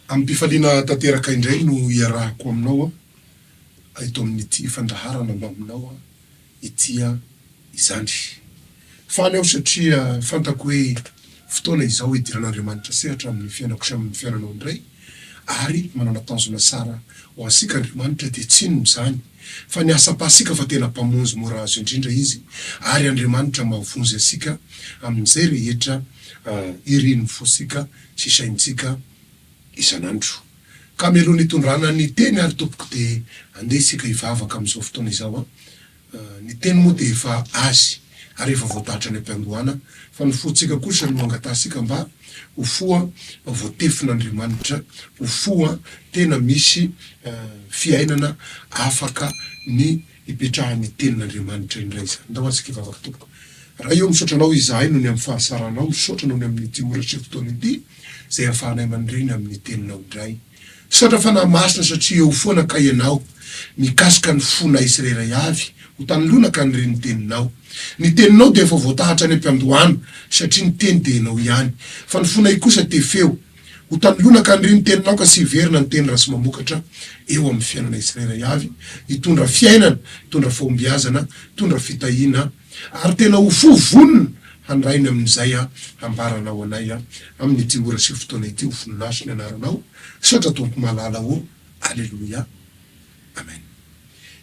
Ampifaliana tanteraka indray no iarahako aminao eto amin'ity fandraharana mba aminao itya izany. Faly aho satria fantako hoe fotoana izao idiran'Andriamanitra sehatra amin'ny fiainako sy amin'ny fiainanao indray, ary manana tanjona tsara ho asika Andriamanitra dia tsy inona izany fa ny asam-pasika fa tena mpamonjy mora azo indrindra izy, ary Andriamanitra mahavonjy asika amin'izay rehetra iriny fosika sy saintsika isanandro. Ka mialohan'ny hitondrana ny teny ary tompoko dia andeha isika hivavaka amin'izao fotoana izao. Ny teny moa dia efa azy ary efa voatahatra any am-piandohana, fa ny fontsika kosa no angatasika mba ho foa voatefin'Andriamanitra, ho foa tena misy fiainana afaka ny hipetrahan'ny tenin'Andriamanitra indray izany. Ndao asika hivavaka tompoko. Raha io misotranao izahay no ny amin'ny fahasaranao, misotranao ny amin'ny timora sy fotoana ity, zay ahafahanay mandreny amin'ny teninao indray. Sotra fanahy masina satria eo foana ka ianao mikasika ny fona Israely avy ho tanolona ka nireny teninao. Ny teninao dia efa voatahatra any am-piandohana satria ny teny dia ianao ihany, fa ny fonay kosa tefeo ho tanolona ka nireny teninao ka sy hiverina ny teny rasy mamokatra eo amin'ny fiainana Israely avy, hitondra fiainana, hitondra fahombiazana, hitondra fitahiana, ary tena ho fonona handrainy amin'izay hambaranao anay amin'ny ity ora sy fotoana ity ho fononaso ny anaranao. Sotra tompo malala ho. Alleluia. Amen.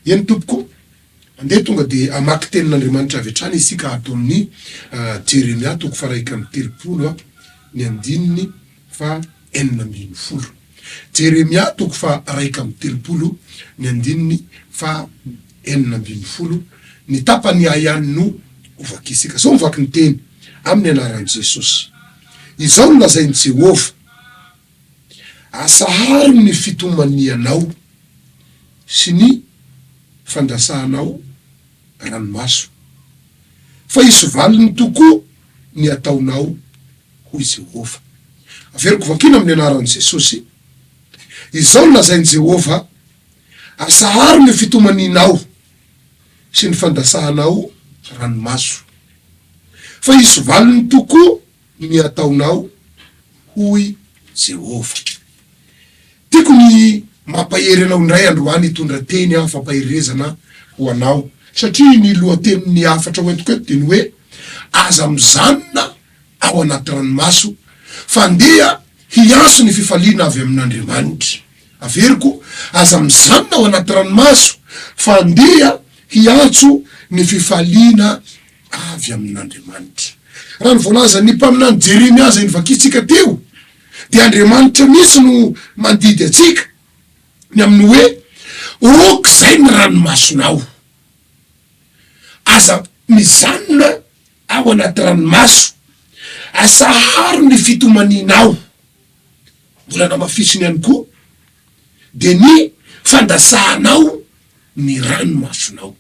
Eny tompoko, andeha tonga dia amaky tenin'Andriamanitra avy hatrany isika ataon'ny Jeremia toko faraika amin'ny telopolo ny andininy fa 4:40. Jeremia toko faraika amin'ny telopolo ny andininy fa 4:40. Ny tapany ihany no ovakisika. Sao mivaky ny teny amin'ny anaran'i Jesosy. Izao no lazain'i Jehovah: asahary ny fitomanianao sy ny fandasahanao ranomaso, fa isovaliny tokoa ny ataonao hoy Jehovah. Averiko vakina amin'ny anaran'i Jesosy. Izao no lazain'i Jehovah: asahary ny fitomanianao sy ny fandasahanao ranomaso, fa isovaliny tokoa ny ataonao hoy Jehovah. Tiako ny mampahery anao indray androany hitondra teny fampahirezana ho anao, satria ny lohateny ny afatra hoentiko eto dia ny hoe: aza mijanona ao anaty ranomaso, fandeha hianso ny fifaliana avy amin'Andriamanitra. Averiko: aza mijanona ao anaty ranomaso, fandeha hiantso ny fifaliana avy amin'Andriamanitra. Raha ny voalaza ny mpaminany Jeremia zay nivakitsika teo, dia Andriamanitra mihitsy no mandidy atsika ny amin'ny hoe: ok zay ny ranomasonao, aza mijanona ao anaty ranomaso, asahary ny fitomaninao. Mbola namafisiny ihany koa dia ny fandasahanao ny ranomasonao.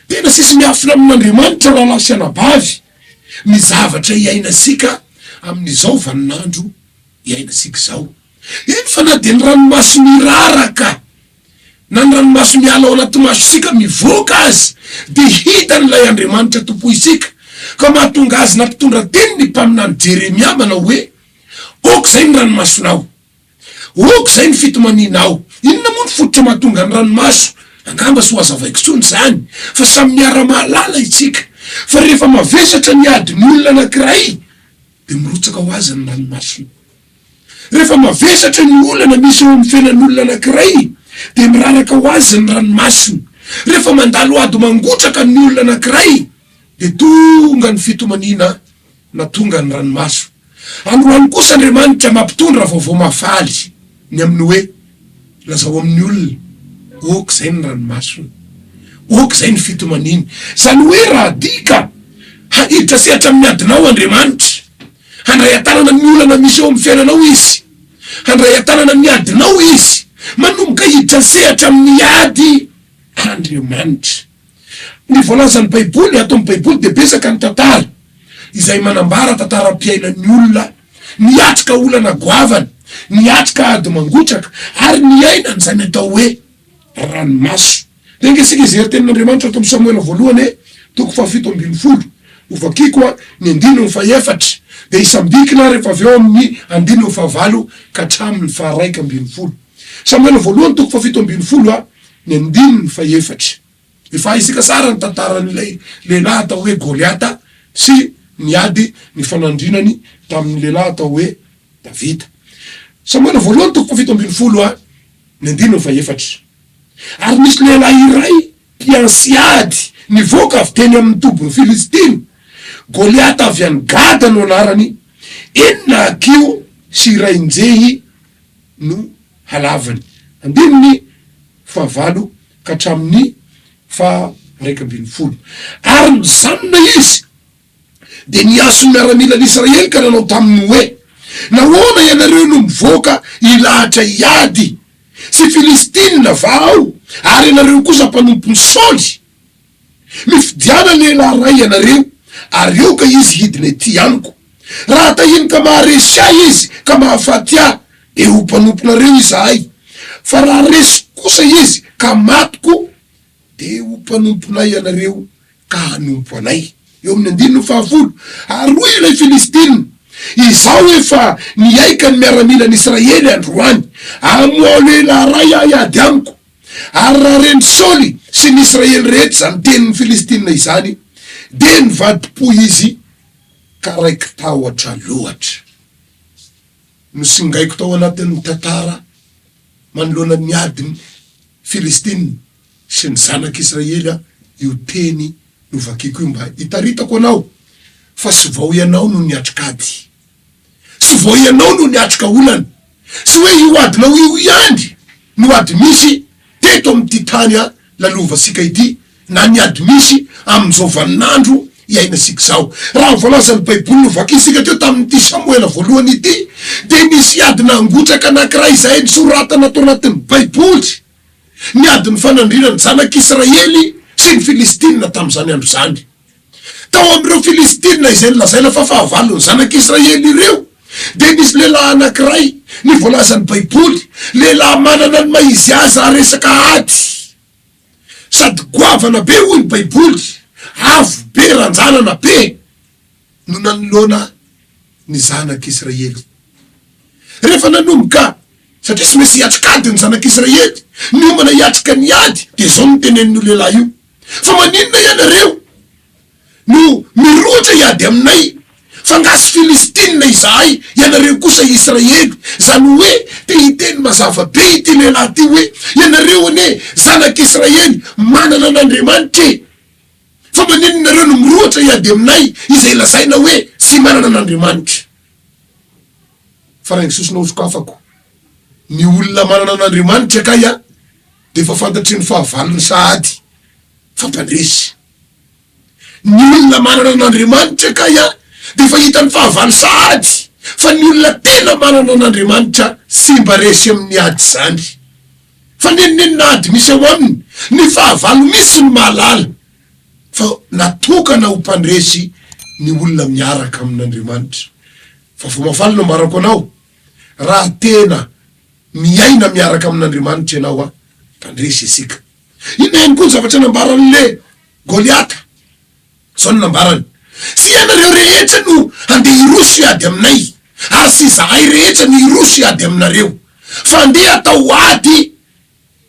Tena sisy miafina amin'Andriamanitra raha lasy anabavy ny zavatra iainasika amin'izao vaninandro iainasika izao. Iny fa na dia ny ranomaso miraraka na ny ranomaso miala ao anaty masosika mivoaka azy, dia hita n'ilay Andriamanitra tompo isika, ka mahatonga azy nampitondra teny ny mpaminany Jeremia manao hoe: ok zay ny ranomasonao, ok zay ny fitomaninao. Inona moa ny fototra mahatonga ny ranomaso? Angamba sy ho azavaiko tsony zany, fa samy miara-mahalala isika. Fa rehefa mavesatra ny adiny olona anankiray dia mirotsaka ho azy ny ranomasony. Rehefa mavesatra ny olana misy eo amin'ny fiainan'olona anankiray dia miraraka ho azy ny ranomasony. Rehefa mandalo ady mangotraka ny olona anankiray dia tonga ny fitomaniana na tonga ny ranomaso. Androany kosa Andriamanitra mampitondra vaovao mafaly ny amin'ny hoe: lazao amin'ny olona, ok zay ny ranomasony, ok zay ny fitomaniana. Zany hoe raha dika hahiditra sehatra amin'ny adinao Andriamanitra, handray atanana ny olana misy eo amin'ny fiainanao izy, handray atanana ny adinao izy, manomboka hiditra sehatra amin'ny ady Andriamanitra. Ny voalazan'ny Baiboly, ato amin'ny Baiboly dia besaka ny tantara izay manambara tantaram-piainan'ny olona niatrika olana goavana, niatrika ady mangotraka, ary ny ainany zany atao hoe ranomaso. Dia ngesika izery tenin'Andriamanitra ato amin'ny Samuela voalohany toko 7:20, ovakiko ny 9:4, de isambikina rehefa avy eo amin'ny 19 ka hatramin'ny 112. Samuel voalohany 17 ny 14. Efa isika sara ny tantaran'ilay lehilahy atao hoe Goliata sy niady ny fanandrinany tamin'ny lehilahy atao hoe Davida. Samuel voalohany 17 ny 14. Ary misy lehilahy iray mpiansiady nivoaka avy teny amin'ny tobon'ny Filistiny. Goliata avy any Gada no anarany. Enina akio sy rainjehy no halavany. 15 ka hatramin'ny 112. Ary nijanona izy de niaso miaramila n'Israely ka nanao taminy hoe, nahoana ianareo no mivoaka ilahatra iady sy Filistina vao, ary ianareo kosa mpanompo ny Saoly. Mifidiana lehilahy ray ianareo, ary eo ka izy hidiny ety amiko. Raha tahiny ka maharesy ahy izy ka mahafaty ahy, de ho mpanomponareo izahay. Fa raha resy kosa izy ka matiko, de ho mpanomponay ianareo ka hanompo anay. Eo amin'ny 15. Ary hoy ilay Filistiny, izao efa niaika ny miaramila n'Israely androany, amoao lehilahy ray ahy ady amiko. Ary raha reny Saoly sy ny Israely rehetra zany tenin'ny Filistina izany, de nivadi-po izy ka raiky tahotra loatra. Nosingaiko tao anatin'ny tantara manoloana ny adiny Filistina sy ny zanak'Israely io teny novakiko io mba hitaritako anao fa sy vao ianao no niatrikady, sy vao ianao no niatrika olana, sy hoe io adinao io ihany no ady misy teto amin'ty tany lalovasika ity, na ny ady misy amin'izao vaninandro iainasika zao. Raha voalazan'ny Baiboly novakisika teo tamin'ity Samuela voalohany ity, de nisy adina angotraka anankiray izay nisoratana tao anatin'ny Baiboly, ny adiny fanandrina ny zanak'Israely sy ny Filistina tamin'izany andro zany. Tao amin'ireo Filistina izay nilazaina fa fahavalony zanak'Israely ireo, de nisy lehilahy anankiray ny voalazan'ny Baiboly, lehilahy manana ny maizy azy resaka ady, sady goavana be hoy ny Baiboly, avo be ranjanana be, no nanoloana ny zanak'Israely. Rehefa nanomboka, satria sy mesy hiatrikady ny zanak'Israely, niomana hiatrika ny ady, de zao no tenen'io lehilahy io, fa maninona ianareo no mirotra iady aminay, fa ngasy Filistina izahay, ianareo kosa Israely. Zany hoe te hiteny mazava be ity lehilahy ty hoe, ianareo ane zanak'Israely manana n'Andriamanitra, fa maninona nareo no mirotra iady aminay izay lazaina hoe sy manana n'Andriamanitra. Fa raha Jesosy naozokafako, ny olona manana n'Andriamanitra kaya de fa fantatry ny fahavalony sahady fampandresy. Ny olona manana n'Andriamanitra kaya de fa hitany fahavalo sahady, fa ny olona tena manana n'Andriamanitra sy mba resy amin'ny ady zany. Fa nenina ady misy ao aminy, ny fahavalo misy ny mahalala, fa natokana ho mpandresy ny olona miaraka amin'Andriamanitra. Fa vao mafaly no marako anao, raha tena miaina miaraka amin'Andriamanitra ianao mpandresy isika. Ina ihany koa ny zavatra nambaran'le Goliata, zao ny nambarany, sy ianareo rehetra no andeha hiroso iady aminay, ary sy zahay rehetra no hiroso iady aminareo, fa andeha atao ady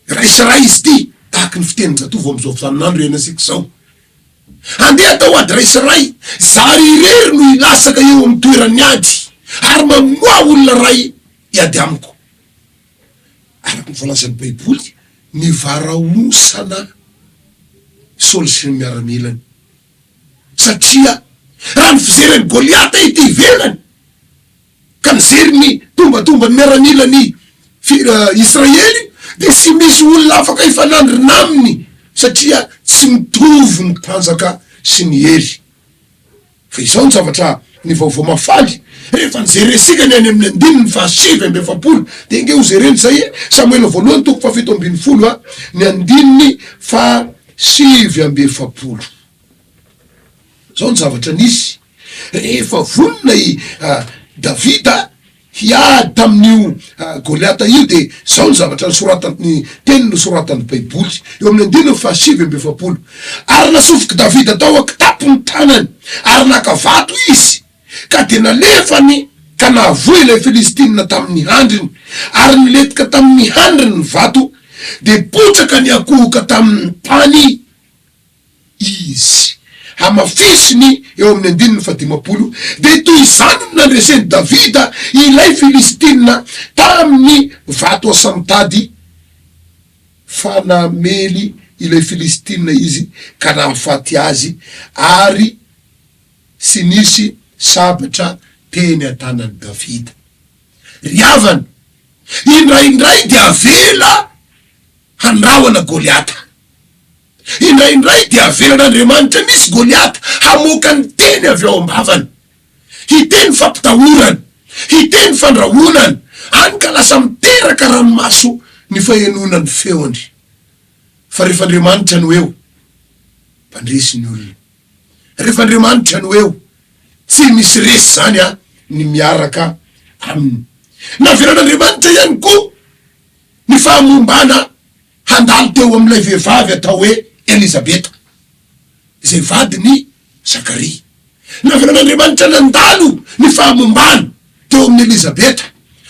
raisaray izy ty, tahaky ny fiteniny zatovo am'izao vaninandro ianasika zao. Andeha atao ady raisaray, zary irery no ilasaka eo amin'ny toerany ady, ary mamoa olona ray iady amiko. Araky ny voalazan'ny Baiboly, ny varaosana Saoly sy ny miaramilany, satria raha ny fijereny Goliata ity ivelany, ka nijery ny tombatomba ny miaramilany Israely, de sy misy olona afaka ifanandrina aminy, satria tsy mitovy ny tanjaka sy ny hery. Fa izao ny zavatra ny vaovao mafaly, rehefa nijeresika ny any amin'ny 7:7, de nge ho jereny zay Samuela voalohany 17 ny 7:7. Zao ny zavatra nisy rehefa vonona i Davida hiady tamin'io Goliata io, de zao ny zavatra ny teniny soratan'ny Baiboly eo amin'ny 7:7. Ary nasofoky Davida tao akitapo ny tanany, ary nakavato izy, ka de nalefany ka nahavoy ilay Filistina tamin'ny handriny ary niletika tamin'ny handriny ny vato de potsaka ny akohoka tamin'ny tany izy hamafisiny eo amin'ny 150 de toy izany nandreseny Davida ilay Filistina tamin'ny vato asamtady fa namely ilay Filistina izy ka nahafaty azy ary sy nisy sabatra teny an-tanan'i Davida. Riavana indraindray dia avela handrawana Goliata, indraindray dia avelan'Andriamanitra misy Goliata hamoaka ny teny avy ao am-bavany, hiteny fampitahorany, hiteny fandrahonany, any ka lasa miteraka ranomaso ny fahenonany feony. Fa rehefa Andriamanitra no eo mpandresy ny olona, rehefa Andriamanitra no eo tsy misy resy zany ny miaraka aminy. Navelan'Andriamanitra ihany koa ny fahamombana handalo teo amin'ilay vehivavy atao hoe Elizabeta izay vadiny Zakaria. Navelan'Andriamanitra nandalo ny fahamombana teo amin'ny Elizabeta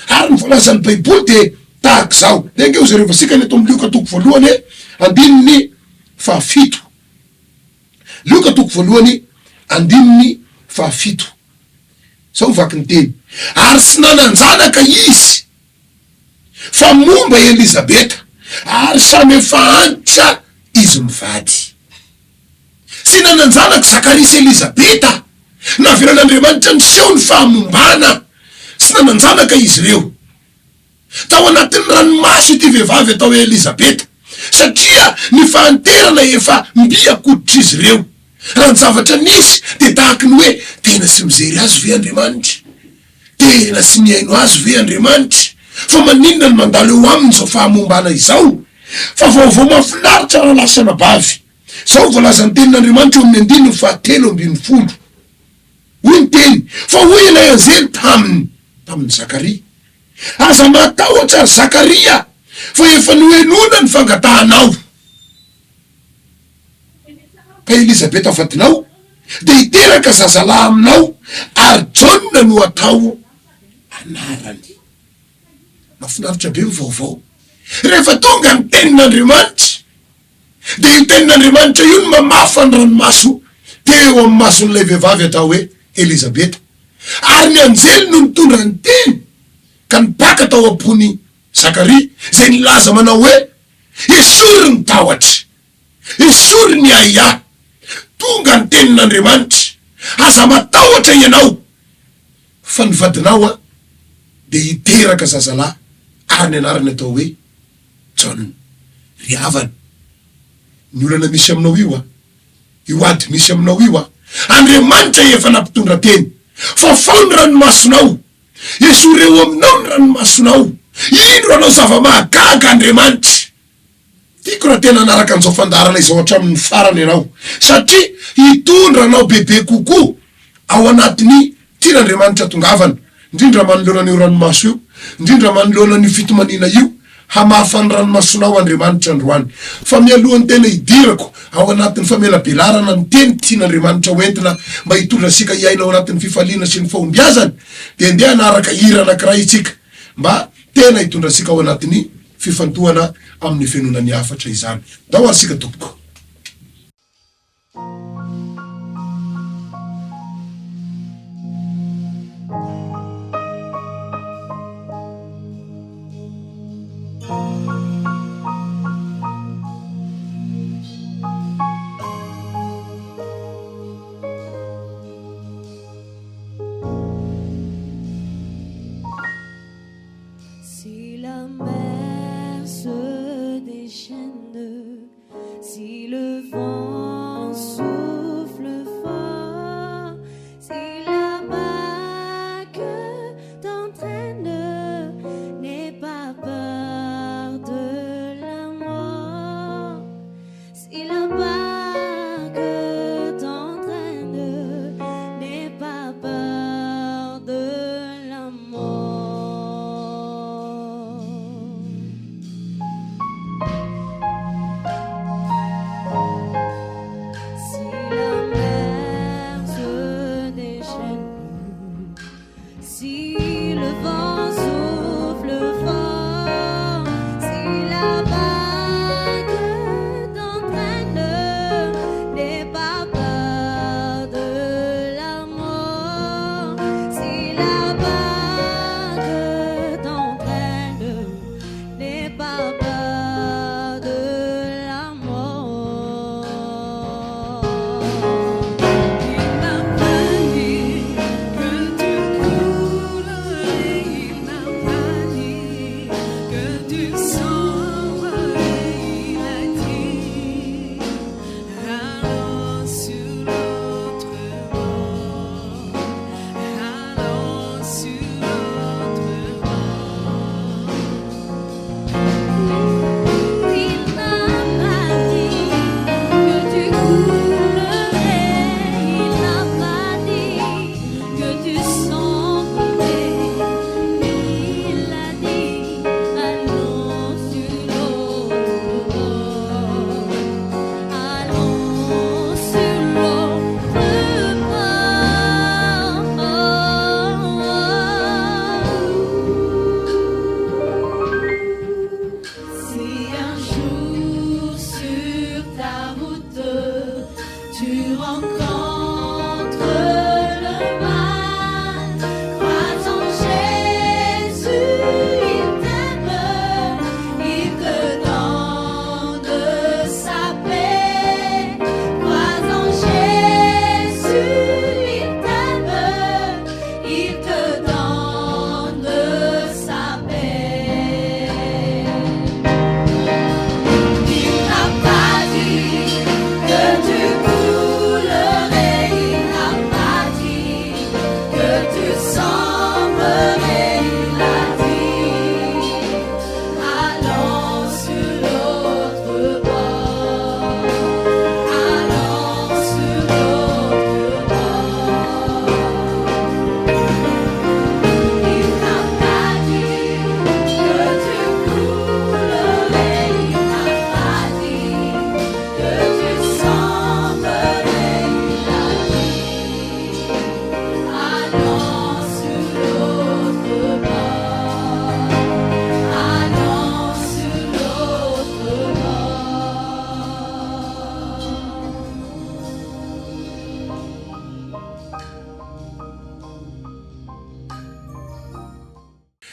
ary ny voalazan'ny Baiboly de tahaka zao. Lenge ozy rehefa sika ny eto amin'ny Lioka 2:7, Lioka 2:7 zao vaky ny teny. Ary sy nananjanaka izy fa momba Elizabeta ary samy efa antitra izy mivady. Sy nananjanaka Zakaria sy Elizabeta, navelan'Andriamanitra niseho ny fahamombana, sy nananjanaka izy ireo tao anatin'ny ranomaso ity vehivavy atao hoe Elizabeta, satria ny fahanterana efa mbiakoditra izy ireo. Raha ny zavatra nisy de tahaka ny hoe tena sy mijery azy ve Andriamanitra, tena sy miaino azy ve Andriamanitra, fa maninona ny mandalo eo aminy zao fahamombana izao. Fa vaovao mahafinaritra raha lasa nabavy zao voalazan'ny tenin'Andriamanitra eo amin'ny 7:10. Hoy ny teny fa hoy ilay anjely tamin'ny Zakaria, aza matahotra Zakaria fa efa noenona ny fangatahanao, ka Elizabeta vadinao de hiteraka zazalahy aminao ary John no atao anarany. Mahafinaritra be vaovao rehefa tonga ny tenin'Andriamanitra de io tenin'Andriamanitra io no mamafa ny ranomaso teo amin'ny mason'ilay vehivavy atao hoe Elizabeta, ary ny anjely no nitondra ny teny ka nipaka tao am-pony Zakaria zay nilaza manao hoe esory ny tahotra, esory ny aia, tonga ny tenin'Andriamanitra, aza matahotra ianao fa ny vadinao de hiteraka zazalahy ary ny anarany atao hoe John. Riavana ny olana misy aminao io io ady misy aminao io Andriamanitra efa nampitondra teny fa fao ny ranomasonao, esory eo aminao ny ranomasonao. Ino anao zava-mahagaga Andriamanitra. Tiako raha tena anaraka an'izao fandarana izao hatramin'ny farany ianao, satria hitondra anao bebe kokoa ao anatin'ny tian'Andriamanitra tongavana, indrindra manoloana an'io ranomaso io, indrindra manoloana an'io fitomanina io, hamafany ranomasonao Andriamanitra androany. Fa mialohan'ny tena hidirako ao anatin'ny famelabelarana ny teny tian'Andriamanitra hoentina mba hitondra sika iaina ao anatin'ny fifaliana sy ny fahombiazany, de ndeha anaraka hira anankiray itsika mba tena hitondra sika ao anatin'ny fifantohana amin'ny fianonany hafatra izany. Dao ary sika tompoko. Si la mer se déchaîne, si le vent souffle fort, si la barque t'entraîne, n'aie pas peur de la mort. Si la barque t'entraîne, n'aie pas peur de la mort.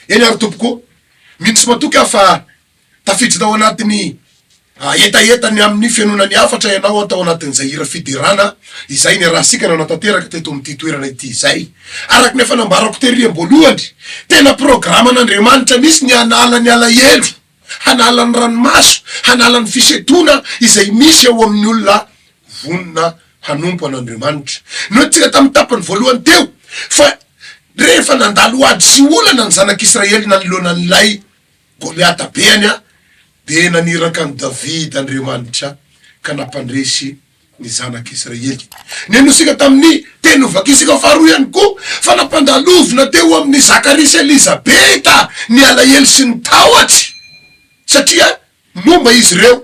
eny ary tompoko mintsy matoky afa tafiditra tao anatiny etaetany amin'ny fianonany afatra ianao atao anatin'izay hira fidirana izay ny raha sika nanatanteraka teto amity toerana ity zay araky nefa nambarako tery amboalohany tena programan'Andriamanitra misy ny hanala ny alahelo hanala ny ranomaso hanala ny fisetona izay misy ao amin'ny olona vonona hanompo an'Andriamanitra no tsika tamin'ny tapany voalohany teo fa rehefa nandalo ady sy olana ny zanak'Israely nanoloanan'ilay Goliata beany de naniraka ny David Andriamanitra ka nampandresy ny zanak'Israely. Nenosika tamin'ny teny ovakisika faharoa ihany koa fa nampandalovina teo amin'ny Zakaria sy Elizabeta ny alahelo sy ny tahotra satria momba izy ireo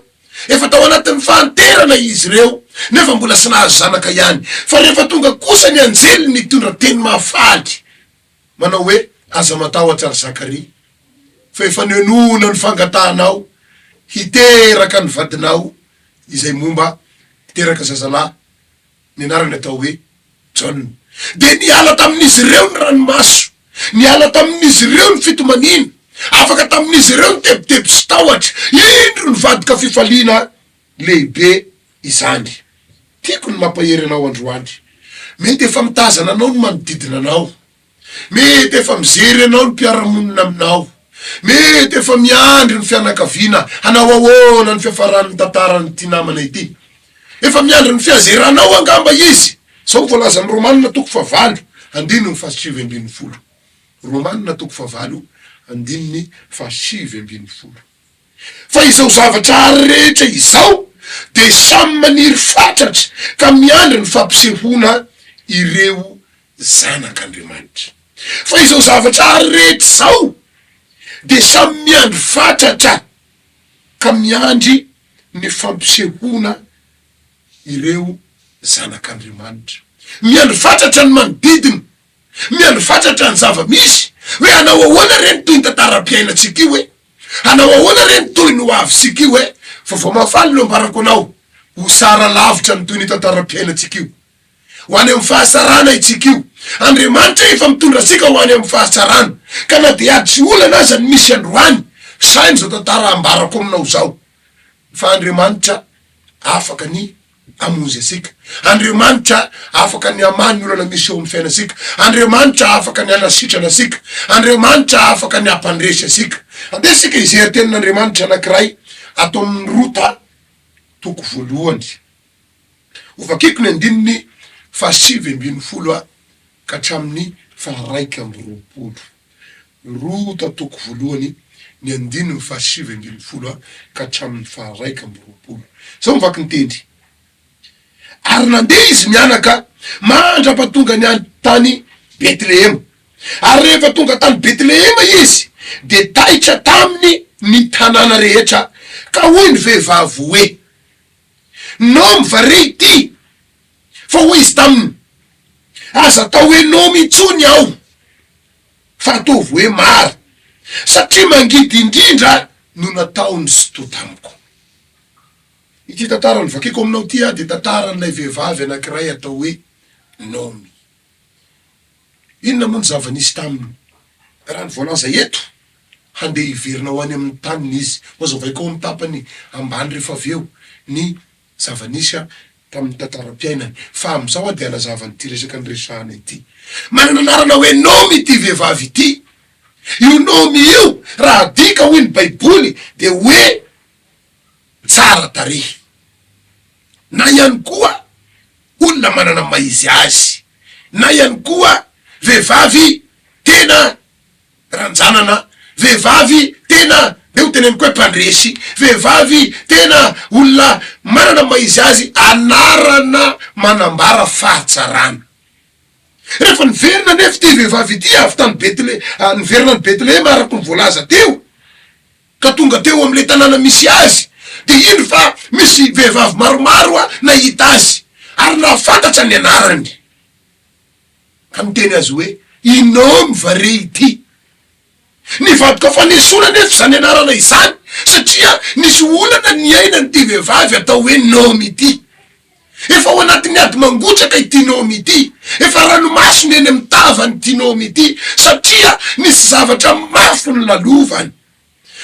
efa tao anatin'ny fahanterana izy ireo nefa mbola sy nahazo zanaka ihany fa rehefa tonga kosa ny anjely nitondra teny mahafaly manao hoe aza matahotra ry Zakaria fa efa nenona ny fangatahanao hiteraka ny vadinao izay momba hiteraka zazalahy ny anarany atao hoe John de niala tamin'izy ireo ny ranomaso niala tamin'izy ireo ny fitomanina afaka tamin'izy ireo ny tebiteby sy tahotra indro ny vadika fifaliana lehibe izany tiako ny mampahery anao androany mety efa mitazana anao ny manodidina anao mety efa mijery anao ny mpiaramonina aminao mety efa miandry ny fianakaviana hanao ahoana ny fiafaran'ny tantarany ty namana ity efa miandry ny fiazeranao angamba izy sao voalazany Romanina toko favalo andiny ny fahasivy ambin'ny folo Romanina toko favalo andiny ny fahasivy ambin'ny folo fa izao zavatra rehetra izao de samy maniry fatratra ka miandry ny fampisehoana ireo zanak'Andriamanitra fa izao zavatra rehetra izao de samy miandry fatratra ka miandry ny fampisehoana ireo zanak'Andriamanitra miandry fatratra ny manodidina miandry fatratra ny zava-misy hoe hanao ahoana reny toy ny tantaram-piainatsika io hoe hanao ahoana reny toy ny ho avitsika io hoe fa vao mahafaly no ambarako anao ho sara lavitra ny toy ny tantaram-piainatsika io ho any amin'ny fahasarana itsika io Andriamanitra efa mitondra asika ho any amin'ny fahasarana ka na de ady sy olana aza ny misy androany sainy zao tantara ambarako aminao zao fa Andriamanitra afaka ny amonjy asika Andriamanitra afaka ny amany ny olana misy eo amin'ny fiainasika Andriamanitra afaka ny anasitrana asika Andriamanitra afaka ny ampandresy asika andesika izery tenin'Andriamanitra anankiray atao amin'ny Rota toko voalohany ovakiko ny andininy fahasivy ambin'ny folo ka hatramin'ny faharaiky amby roapolo Rota toko voalohany ny andininy fahasivy ambin'ny folo ka hatramin'ny faharaiky amby roapolo sao mivaky ny tendry ary nandeha izy mianaka mandrapatonga ny tany Betlehema ary rehefa tonga tany Betlehema izy de taitra taminy ny tanàna rehetra ka hoy ny vehivavy hoe Nomy vare ity fa hoy izy taminy aza atao hoe Nomy intsony aho fa ataovy hoe Mara satria mangidy indrindra no nataony sy to tamiko ity tantarany vakiko aminao ty de tantaran'ilay vehivavy anankiray atao hoe Nomy inona moa ny zava-nisy taminy raha ny voalaza eto handeha iverinao any amin'ny taniny izy oza vaiko amin'ny tapany ambany rehefa avy eo ny zava-nisy tamin'ny tantaram-piainany fa amizao de alazavany ty resaka ny resahana ity manana anarana hoe Nomy ity vehivavy ity io Nomy io raha dika hoy ny baiboly de hoe tsara tarehy na ihany koa olona manana maizy azy na ihany koa vehivavy tena ranjanana vehivavy tena de ho teneniko hoe mpandresy vehivavy tena olona manana maizy azy anarana manambara fahatsarana rehefa niverina nefa ty vehivavy ity avy tany niverina ny Betlehema araky ny voalaza teo ka tonga teo am'le tanàna misy azy de ino fa misy vehivavy maromaro nahita azy ary nahafantatra ny anarany ka miteny azy hoe Nomy vare ity nivadoka fa nesona nefa zany anarana izany satria nisy olana ny ainany ty vehivavy atao hoe Nomy ity efa ao anatiny ady mangotraka ity Naomi ity, efa ranomasina eny amin'ny tavany ity Naomi ity, satria nisy zavatra mafy ny lalovany.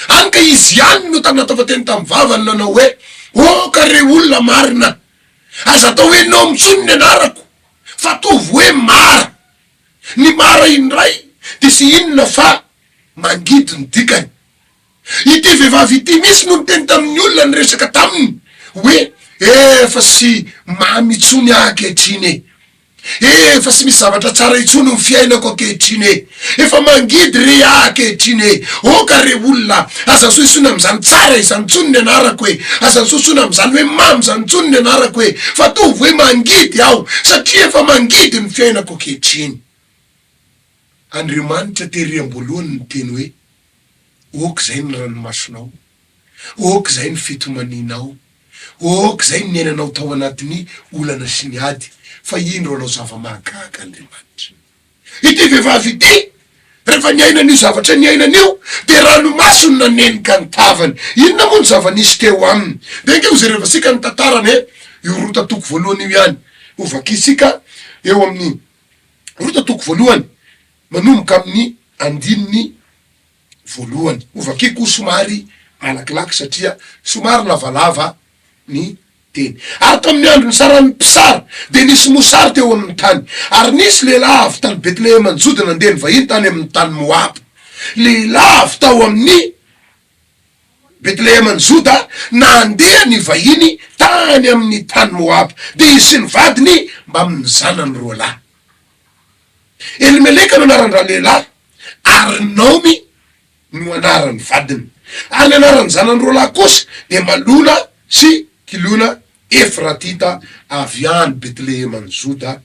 Any ka izy ihany no tanatafateny tamin'ny vavany nanao hoe ka re olona marina, aza atao hoe Naomi tsony ny anarako, fa tovy hoe mara. Ny mara indray de sy inona fa mangidy ny dikany. Ity vehivavy ity misy no miteny tamin'ny olona ny resaka taminy hoe efa sy mamy tsony ankehitriny efa sy misy zavatra tsara itsony ny fiainako ankehitriny efa mangidy re ankehitriny ka re olona aza soisona am'zany tsara izany tsony ny anarako aza soisona am'zany hoe mamy zany tsony ny anarako fa tovy hoe mangidy aho satria efa mangidy ny fiainako ankehitriny. Andriamanitra tery am-boalohany ny teny hoe zay ny ranomasonao, zay ny fitomaninao, zay ny nenanao tao anatiny olana sy ny ady, fa indro anao zava-mahagaga Andriamanitra. Ity vehivavy ity rehefa niainan'io zavatra niainan'io de ranomasony naneny ka nitavany. Inona moa ny zava-nisy teo aminy? De nkeo zay rehefa sika ny tantarany io rotatoko voalohany io ihany ovakisika eo amin'ny rotatoko voalohany manomboka amin'ny andininy voalohany. Ovakiko somary malakilaky satria somary lavalava ny teny. Ary tamin'ny andro ny saran'ny mpisara de nisy mosary teo amin'ny tany, ary nisy lehilahy avy tany Betlehema ny Joda nandeha nivahiny tany amin'ny tany Moab. Lehilahy avy tao amin'ny Betlehema ny Joda nandeha nivahiny tany amin'ny tany Moab, de izy sy ny vadiny mba amin'ny zanany roa lahy. Elimeleka no anaran-dra lehilahy, ary Naomi no anaran'ny vadiny, ary ny anaran'ny zanany roa lahy kosa de Malona sy Kilona Efratita avy any Betlehema ny Joda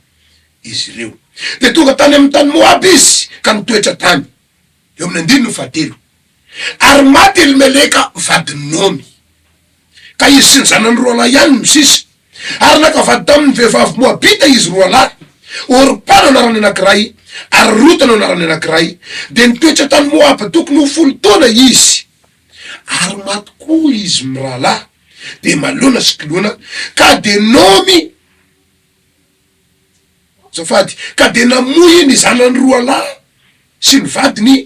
izy ireo. De tonga tany amin'ny tany Moab izy ka nitoetra tany eo amin'ny andininy fahatelo. Ary maty Elimeleka vadiny Naomi, ka izy sy ny zanany roa lahy ihany no sisa. Ary nakavady tamin'ny vehivavy Moabita izy roa lahy, Orpa no anarany anankiray, ary Rota no anarany anankiray. De nitoetra tany Moab tokony ho 10 taona izy, ary maty koa izy mirahalahy, de Malona sy Kilona, ka de Naomi zafady ka de namoy ny zanany roa lahy sy ny vadiny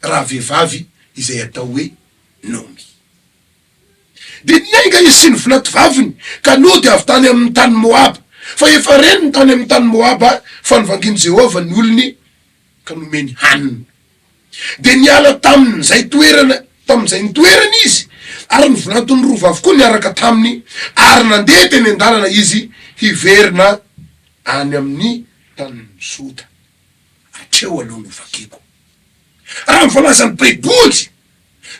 raha vehivavy izay atao hoe Naomi. De niainga izy sy ny vinatovaviny ka nody avy tany amin'ny tany Moab, fa efa reny ny tany amin'ny tany Moab fa nivanginy Jehova ny olony ka nomeny haniny. De niala tamin'izay toerana, tamin'izay nitoerana izy, ary ny vinatony roa vavy koa niaraka taminy, ary nandeha teny an-dalana izy hiverina any amin'ny tany Joda. Hatreo aloha no vakiko. Raha mivalazan'ny Baiboly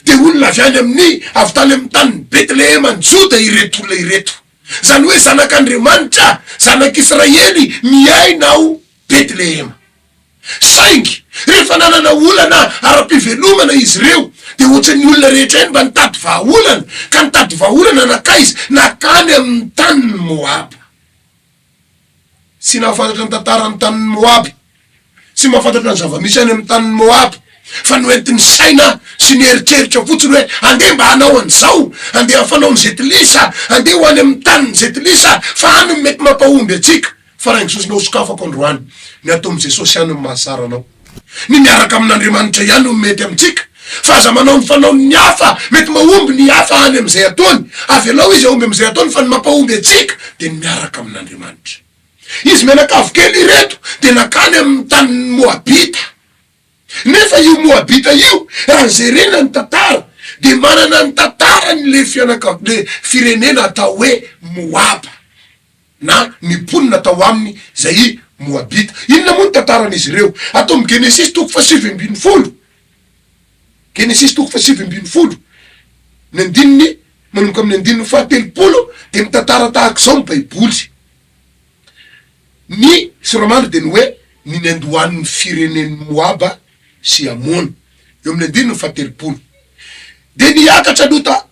de olona avy any amin'ny avy tany amin'ny tany Betlehema ny Joda ireto olona ireto, zany hoe zanak'Andriamanitra, zanak'Israely miaina ao Betlehema. Saingy rehefa nanana olana ara-pivelomana izy ireo de ohatran'ny olona rehetra eny mba nitady vahaolana, ka nitady vahaolana nakaizy nakany amin'ny tany Moab. Sy nahafantatra ny tantaran'ny tany Moab, sy mahafantatra ny zava-misy any amin'ny tany Moab, fa noentiny saina sy nieritreritra fotsiny hoe andeha mba hanao an'izao, andeha hafanao ny zetilisa, andeha ho any amin'ny tany ny zetilisa, fa any mety mampahomby atsika. Fa raha Jesosy sokafako androany, ny atao amin'i Jesosy ihany no mahasara anao, ny miaraka amin'Andriamanitra ihany no mety amintsika. Fa aza manao ny fanao ny hafa mety mahomby ny hafa any amin'izay ataony, avelao izy ahomby amin'izay ataony, fa ny mampahomby atsika de ny miaraka amin'Andriamanitra. Izy menakavy kely ireto de nakany amin'ny tany Moabita, nefa io Moabita io raha jerena ny tantara de manana ny tantarany le le firenena atao hoe Moab, na niponina atao aminy zay Moabita. Inona moa ny tantaran'izy ireo? Atao amin'ny Genesis toko 7:20, Genesis toko 7:20, ny andininy manomboka amin'ny andininy 17 de mitantara tahaka izao ny Baiboly. Ny Siramandry de ny hoe ny nandohan'ny firenen'ny Moaba sy Amona eo amin'ny andininy 17. De niakatra lota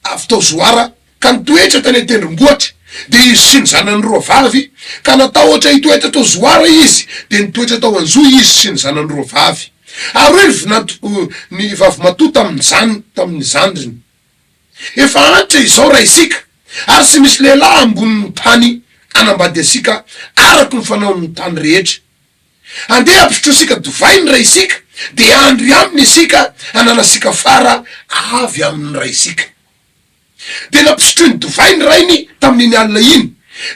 avy tao Zoara ka nitoetra tany an-tendrombohitra, de izy sy ny zanany roa vavy ka natao ohatra hitoetra tao Zoara izy, de nitoetra tao Anjo izy sy ny zanany roa vavy. Ary hoe ny vavy matoa tamin'ny zandriny. Efa antitra izao raha isika ary sy misy lehilahy ambonin'ny tany anambady asika araky ny fanaon'ny tany rehetra. Andeha ampisotrosika divainy ray isika de andry aminy isika ananasika fara avy amin'ny ray isika. De nampisotro ny divainy rainy tamin'iny alina iny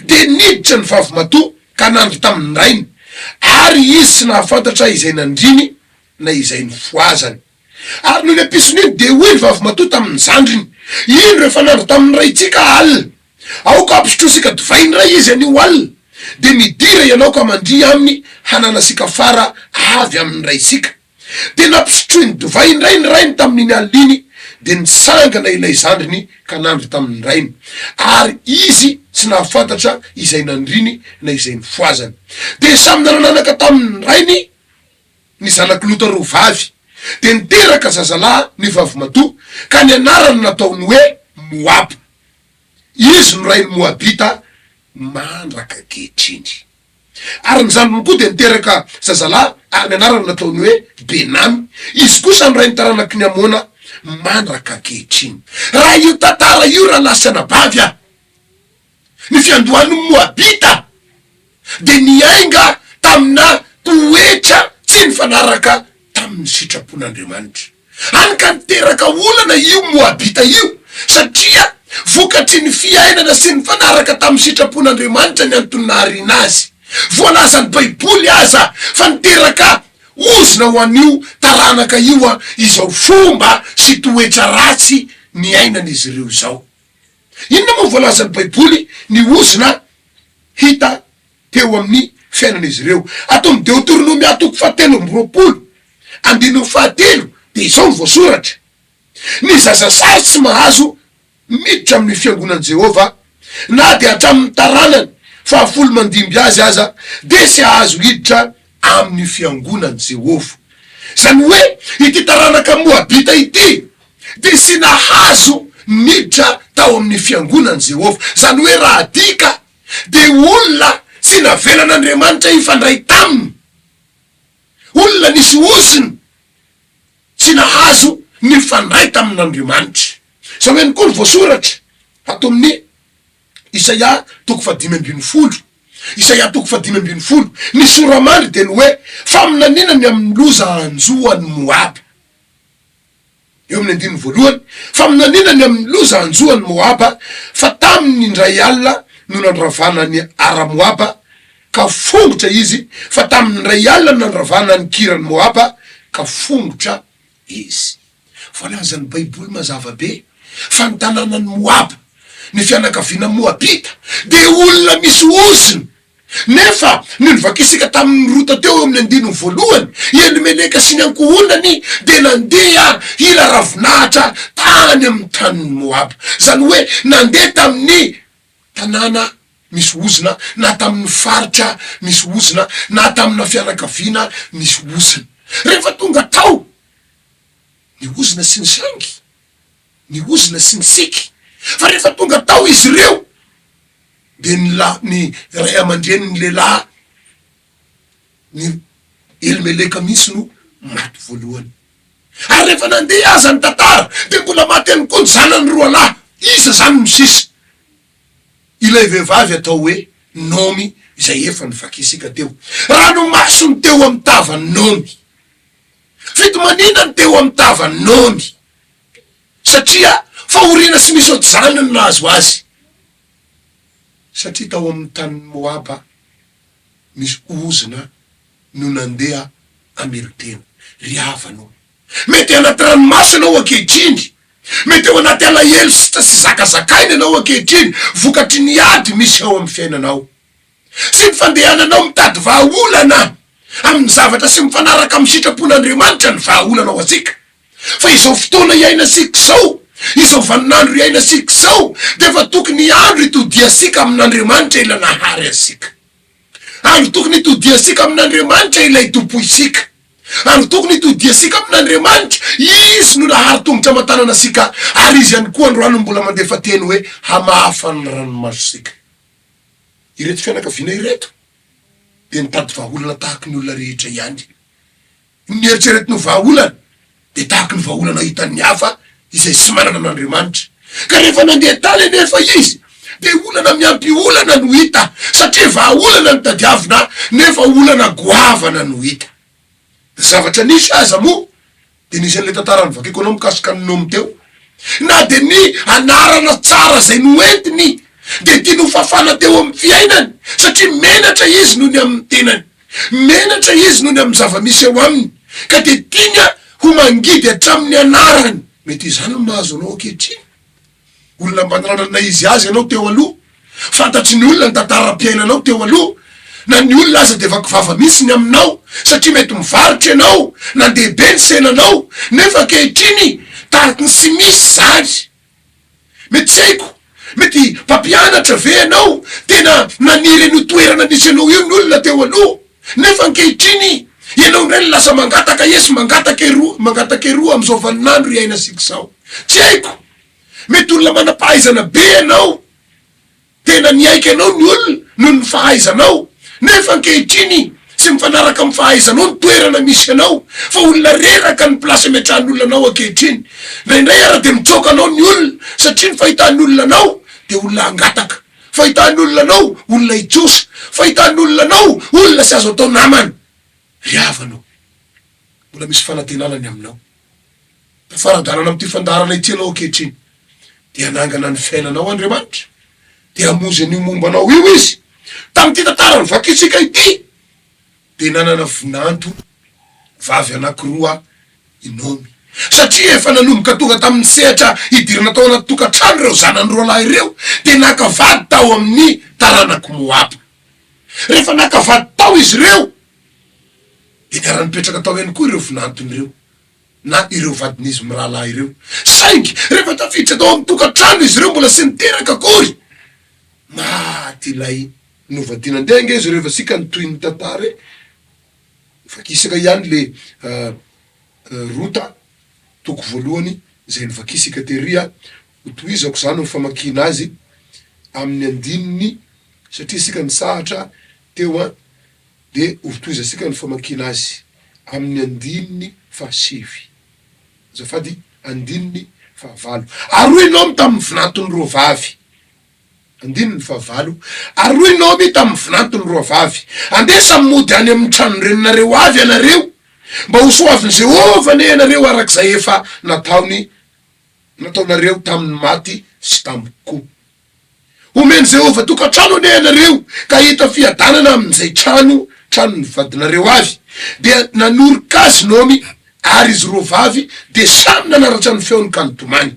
de niditra ny vavy matoa ka nandry tamin'ny rainy, ary izy sy nahafantatra izay nandriny na izay ny foazany. Ary noho ny ampisony iny de hoy ny vavy matoa tamin'ny zandriny, iny rehefa nandry tamin'ny ray tsika alina, aoka ampisotrosika divainy ray izy anio alina, de midira ianao ka mandry aminy hananasika fara avy amin'ny ray isika. De nampisotro ny divainy ray ny rainy tamin'iny alina iny de nitsangana ilay zandriny ka nandry tamin'ny rainy, ary izy tsy nahafantatra izay nandriny na izay ny foazany. De samy nanananaka tamin'ny rainy ny zanaky lota roa vavy, de niteraka zazalahy ny vavy matoa ka ny anarany nataony hoe Moaba. Izy no rainy Moabita mandraka ankehitriny. Ary ny zandriny koa de niteraka zazalahy ary ny anarany nataony hoe Benamy. Izy kosa no rainy taranaky ny Amona mandraka ankehitriny. Raha io tantara io raha lasana bavy a, ny fiandohan'ny Moabita de niainga tamina toetra tsy nifanaraka tamin'ny sitrapon'Andriamanitra. Any ka niteraka olana io Moabita io satria vokatry ny fiainana sy ny fanaraka tamin'ny sitrapon'Andriamanitra ny antony naharina azy. Voalazany baiboly aza fa niteraka ozina ho an'io taranaka io a izao fomba sy toetra ratsy ny ainan'izy ireo zao. Inona moa voalazany baiboly ny ozina hita teo amin'ny fiainan'izy ireo? Ato amin'ny Deutéronome atoko 7:20 de izao ny voasoratra: ny zaza sarotsy tsy mahazo miditra amin'ny fiangonan'i Jehova na de hatramin'ny taranany 115 aza de sy ahazo hiditra amin'ny fiangonan'i Jehova. Zany hoe ity taranaka Moabita ity de sy nahazo miditra tao amin'ny fiangonan'i Jehova. Zany hoe raha dika de olona sy navelan'Andriamanitra ifandray taminy, olona nisy oziny sy nahazo nifandray tamin'Andriamanitra. Zao hoe koa ny voasoratra ato amin'ny Isaia 5:5. Isaia 5:5 ny soramandry de ny hoe faminaninany amin'ny loza anjoan'ny Moaba. Eo amin'ny 1 faminaninany amin'ny loza anjoan'ny Moaba, fa tamin'ny indray alina no nandravana ny Ara-Moaba ka fongotra izy, fa tamin'ny indray alina no nandravana ny kiran'ny Moaba ka fongotra izy. Voalazan'ny baiboly mazava be fa ny tanànan'ny Moaba, ny fianakaviana Moabita de olona misy oziny. Nefa nivakisika tamin'ny rota teo amin'ny 1 Elimeleka sy ny ankohonany de nandeha ila ravinahitra tany amin'ny tanin'ny Moaba. Zany hoe nandeha tamin'ny tanàna misy ozina, na tamin'ny faritra misy ozina, na tamina fianakaviana misy ozina. Rehefa tonga tao ny ozina sy ny sangy, ny ozina sy ny siky, fa rehefa tonga tao izy ireo de ny ray aman-dreny ny lehilahy ny Elimeleka misy no maty voalohany. Ary rehefa nandeha aza ny tantara de mbola maty any koa ny zanany roa lahy. Iza zany no sisa? Ilay vehivavy atao hoe Nomy, izay efa nivakisika teo. Rano masony teo amin'ny tavan'ny Nomy, fito maninany teo amin'ny tavan'ny Nomy, satria fahoriana sy misy ohatry zanany nahazo azy. Satria tao amin'ny tanin'ny Moaba misy ozina no nandeha amelotena ry havanao. Mety anaty ranomasina ao ankehitriny, mety eo anaty alahelo sy zakazakaina anao ankehitriny, vokatry ny ady misy ao amin'ny fiainanao sy ny fandehananao mitady vahaolana amin'ny zavatra sy mifanaraka amin'ny sitrapon'Andriamanitra. Ny vahaolana ao atsika fa izao fotoana iainasika zao, izao vaninandro iainasika zao, de fa tokony andro itodiasika amin'Andriamanitra ila nahary asika. Andro tokony itodiasika amin'Andriamanitra ilay tompoisika. Andro tokony itodiasika amin'Andriamanitra izy no nahary tongotra aman-tanana asika, ary izy ihany koa androany mbola mandefa teny hoe hamafany ranomasosika. Ireto fianakaviana ireto de nitady vahaolana tahaky ny olona rehetra ihany. Nieritreretiny vahaolana de tahaky ny vahaolana hitan'ny hafa izay sy manana an'Andriamanitra. Ka rehefa nandeha tany nefa izy de olana miampy olana no hita satria vaolana ny tadiavina nefa olana goavana no hita. Zavatra nisy aza mo de nisy an'le tantarany vakiko anao mikasika ny nomy teo na de ny anarana tsara zay no entiny de tia no fafana teo amin'ny fiainany satria menatra izy noho ny amin'ny tenany, menatra izy noho ny amin'ny zava-misy eo aminy ka de tiany ho mangidy hatramin'ny anarany. Mety izany no mahazo anao ankehitriny. Olona mbananana izy azy anao teo aloha, fantatry ny olona ny tantaram-piainanao teo aloha, na ny olona aza de vakivava misy ny aminao satria mety mivarotry ianao nandehabe ny senanao nefa ankehitriny tahaka ny sy misy zany. Mety tsy haiko, mety mpampianatra ve ianao tena naniry ny toerana nisy anao io ny olona teo aloha nefa ankehitriny ianao ndray lasa mangataka esy mangataka eroa am'izao vaninandro iaina sika sao. Tsy haiko, mety olona mana-pahaizana be ianao tena niaiky anao ny olona noho ny fahaizanao nefa ankehitriny sy mifanaraka amin'ny fahaizanao ny toerana misy anao fa olona reraka ny plasy ametrahan'olona anao ankehitriny. Indraindray ara de mitsoka anao ny olona satria ny fahitan'ny olona anao de olona angataka, fahitan'ny olona anao olona itsosa, fahitan'ny olona anao olona sy azo atao namana. Riavanao, mbola misy fanantenanany aminao. Tafaradarana am'ty fandarana ity anao ankehitriny de anangana ny fiainanao Andriamanitra de amozy an'io mombanao io izy. Tam'ty tantarany vakitsika ity de nanana vinanto vavy anakiroa inomy satria efa nanomboka tonga tamin'ny sehatra idirana tao anaty tokantrano reo zanany roa lahy ireo de nakavady tao amin'ny taranaky Moaba. Rehefa nakavady tao izy reo de niara-nipetraka tao ihany koa ireo vinantony reo na ireo vadin'izy mirahalahy ireo. Saingy rehefa tafiditra tao amin'ny tokantrano izy reo mbola sy niteraka akory maty ilay novadinandenge izy rehefa sika nytoy ny tantara vakisaka ihany le rota toko voalohany zay nivakisika teria hotoizako zany ny famakina azy amin'ny andininy satria sika ny sahatra teo de hotoizasika ny famakina azy amin'ny andininy fahasivy zafady andininy fahavalo. Aroinao mi tamin'ny vinantony roa vavy, andininy fahavalo, aroinao mi tamin'ny vinantony roa vavy, andesa mody any amin'ny trano reninareo avy anareo mba ho soaviny Jehova ne anareo arak'izay efa nataonareo tamin'ny maty sy tamboko. Omeny Jehova tokantrano ne anareo ka hita fiadanana amin'izay trano ny vadinareo avy de nanoroka azy nomy ary izy roa vavy de samy nanaratra ny feony ka nitomany.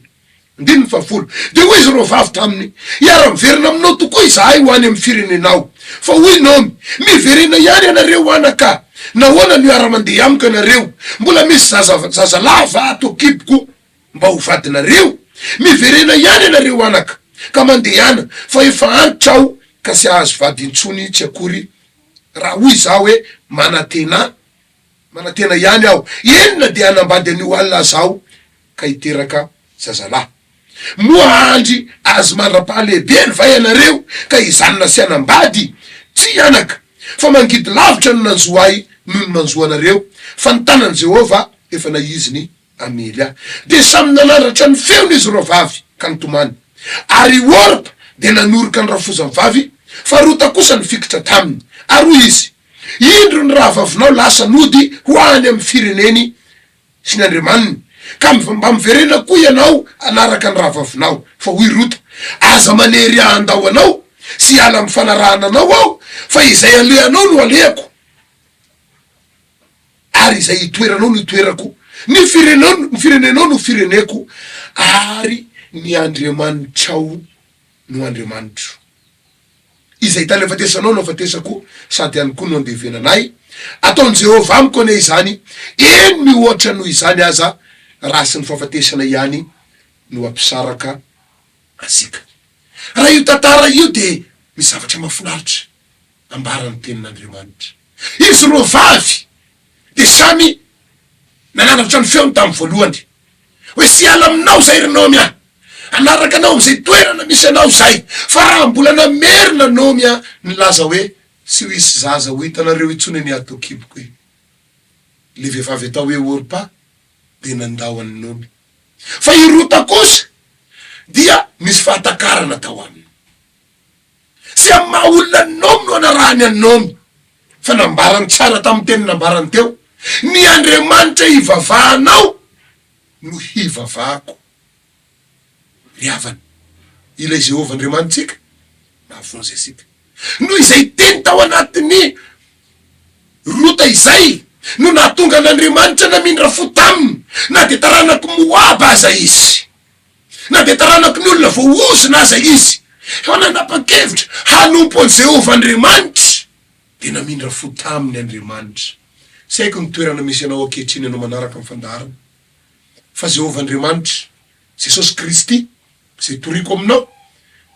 Andininy fahavolo de hoy izy roa vavy taminy iara-miverina aminao tokoa izahay ho any amin'ny firenenao fa hoy nomy miverena ihany anareo anaka nahoana no iara-mandeha amiko anareo mbola misy zaza lava ato kiboko mba ho vadinareo. Miverena ihany anareo anaka ka mandehana fa efa antitra aho ka sy ahazo vady intsony tsy akory raha hoy za hoe manatena ihany aho enina de anambady an'io alina zao ka hiteraka zazalahy. Moa andry azy mandra-pahalehibe ny vai anareo ka izanona sy anambady tsy anaka fa mangidy lavitra no nanzoay noho ny manzo anareo fa ny tanany Jehova efa naiziny amely ahy. De samy nanandratra ny feony izy roa vavy ka nitomany ary orpa de nanoroka ny rafozany vavy fa rota kosa ny fikitra taminy ary izy indro ny raha vavinao lasa nody ho any amin'ny fireneny sy ny Andriamaniny ka mba miverena koa ianao anaraka ny raha vavinao fa hoy rota aza manery andao anao sy ala amin'ny fanarahana anao aho fa izay aleanao no aleako ary izay itoeranao no itoerako, ny firenenao no fireneko ary ny Andriamanitrao no Andriamanitro. Izay tany afatesanao no afatesako sady ihany koa no andevenanay ataony Jehova amiko ane izany eny mihoatra noho izany aza rasy ny fahafatesana ihany no ampisaraka asika. Raha io tantara io de misy zavatra mahafinaritra ambarany tenin'Andriamanitra. Izy roa vavy de samy nanandratra ny feony tamin'ny voalohany hoe sy ala aminao zay renomy a anaraka anao am'izay toerana misy anao zay fa raha mbola namerina nomy a nilaza hoe sy ho isy zaza ho hitanareo itsony ny ato kiboko hoe le vehivavy atao hoe Orpa de nandao any nomy fa irota kosa dia misy fahatakarana tao aminy sy amin'ny maha olona nomy no anarahany anomy fa nambarany tsara tamin'ny teny nambarany teo, ny Andriamanitra hivavahanao no hivavahako. Ry havana, ilay Jehovah Andriamanitsika mahavonjy asika. Noho izay teny tao anatin'ny rota izay no nahatonga an'Andriamanitra namindra fo taminy, na de taranaky Moaba aza izy, na de taranaky ny olona voaozina aza izy, eo nanapa-kevitra hanompo an' Jehovah Andriamanitra de namindra fo taminy Andriamanitra. Sy haiko ny toerana misy anao ankehitriny anao manaraka amin'ny fandaharana, fa Jehovah Andriamanitra, Jesosy Kristy zay toriko aminao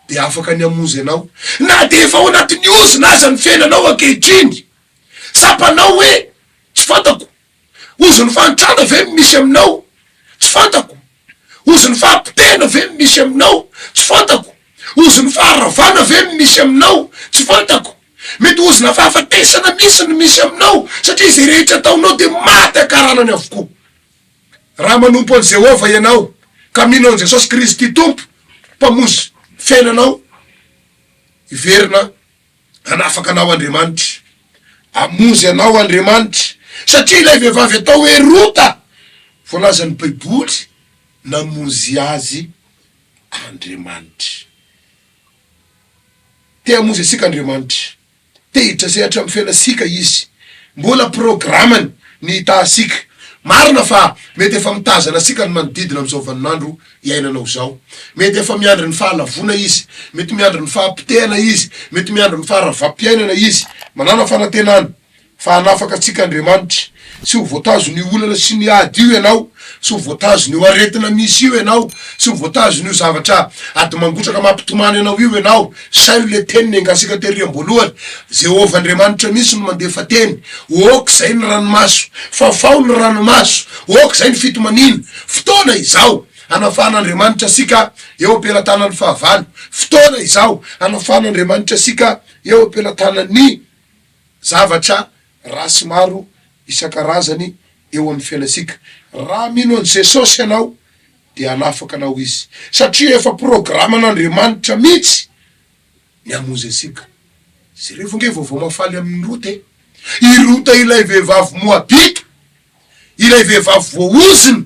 de afaka ny hamonjy anao, na de efa ao anatin'ny ozina aza ny fiainanao ankehitriny. Sapanao hoe tsy fantako, ozony fantrana ve misy aminao, tsy fantako, ozony fahampitena ve misy aminao, tsy fantako, ozony faharavana ve misy aminao, tsy fantako, mety ozona fahafatesana misy aminao, satria zay rehetra ataonao de maty akaranany avokoa. Raha manompo an' Jehovah ianao ka mino an' Jesosy Kristy tompo mpamonjy fiainanao, iverina hanafaka anao Andriamanitra, amonjy anao Andriamanitra, satria ilay vehivavy atao hoe Rota voalazan'ny Baiboly namonjy azy Andriamanitra. Te hamonjy asika Andriamanitra, te hiditra sehatra amin'ny fiainasika izy, mbola programany ny hita asika. Marina fa mety efa mitazana asika ny manodidina amin'izao vaninandro iainanao zao, mety efa miandry ny fahalavona izy, mety miandry ny fahampitehana izy, mety miandry ny faharavampiainana izy. Manana fanantenana fa hanafaka atsika Andriamanitra, sy ho voatazo ny olana sy ny ady io ianao, sy ho voatazo ny aretina misy io ianao, sy ho voatazo ny zavatra ady mangotraka mampitomany anao io ianao. Say le teniny angasika tery am-boalohany, Jehovah Andriamanitra misy no mandefa teny, ok zay ny ranomaso, fafao ny ranomaso, ok zay ny fitomanina. Fotoana izao anafan'Andriamanitra asika eo am-pelantanany fahavalo, fotoana izao anafan'Andriamanitra asika eo am-pelantanany zavatra rasy maro isan-karazany eo amin'ny fiainasika. Raha mino an' Jesosy ianao de hanafaka anao izy, satria efa programan'Andriamanitra mihitsy ny hamonjy asika. Zay rehefa nge vaovao mafaly amin'ny Rota, i Rota ilay vehivavy Moabita, ilay vehivavy voaozina,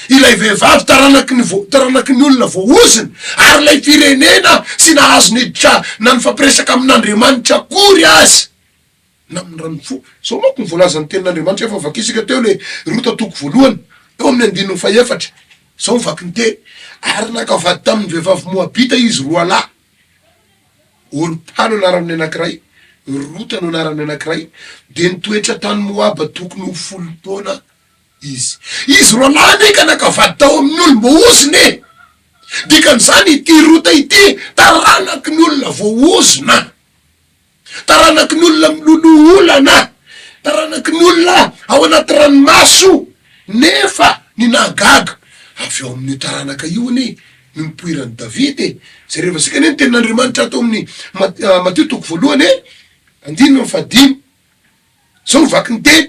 ilay vehivavy taranaky ny olona voaozina, ary ilay firenena sy nahazo niditra na ny fampiresaka amin'Andriamanitra akory aza namin'ny rano fo. Zao manko ny voalazan'ny tenin'Andriamanitra efa vakisika teo le Rota toko voalohany eo amin'ny 14. Zao mivaky ny teny, ary nakavady tamin'ny vehivavy Moabita izy roa lahy, Orpa no anaran'ny anankiray, Rota no anaran'ny anankiray, de nitoetra tany Moaba tokony ho 10 taona izy. Izy roa lahy neka nakavady tao amin'ny olom-boaozina e, dikan'izany ity Rota ity taranaky ny olona voaozina, taranaky ny olona milolo olana, taranaky ny olona ao anaty ranomaso, nefa ny nahagaga avy ao amin'ny taranaka io ny mipoiran'ny Davida. Zay rehefa sika ny tenin'Andriamanitra atao amin'ny Mateo toko voalohany 5:5, zao mivaky ny teny,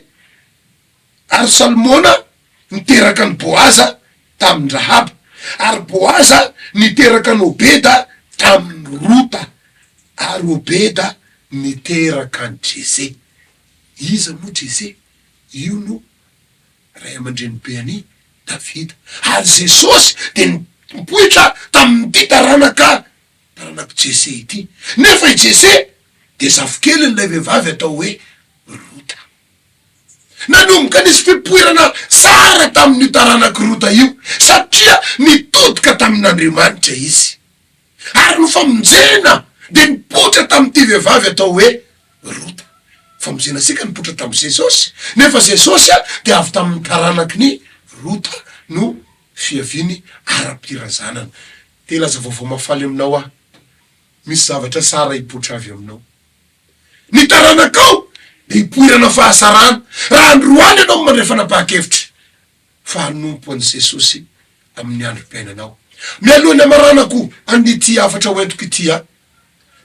ary Salmona niteraka ny Boaza tamin'ny Rahaba, ary Boaza niteraka ny Obeda tamin'ny Rota, ary Obeda niteraka ny Jese. Iza moa Jese? Io no ray aman-dreny beany Davida. Ary Jesosy de nipoitra tamin'ity taranaky Jese ity. Nefa i Jese de zafikely n'ilay vehivavy atao hoe Rota. Nanomboka nisy fipoirana tsara tamin'io taranaky Rota io, satria nitodika tamin'Andriamanitra izy, ary no famonjena de nipoitra tamin'ity vehivavy atao hoe Rota. Famonjena sika nipoitra tamin'ny Jesosy, nefa Jesosy de avy tamin'ny taranaky ny Rota no fiaviany ara-pirazanana. Te laza vaovao mafaly aminao misy zavatra tsara hipoitra avy aminao. Ny taranakao de hipoirana fahasarana, raha androany ianao mandray fanapahan-kevitra fa hanompo an' Jesosy amin'ny androm-piainanao. Mialohan'ny amaranako an'ity afatra hoentiko ity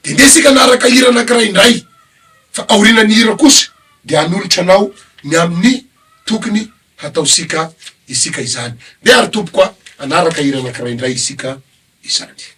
de ndesika naraka hira anankiray indray, fa aorinan'ny hira kosa de hanolotra anao ny amin'ny tokony hataosika isika izany. De ary tompoko anaraka hira anankiray indray isika izany.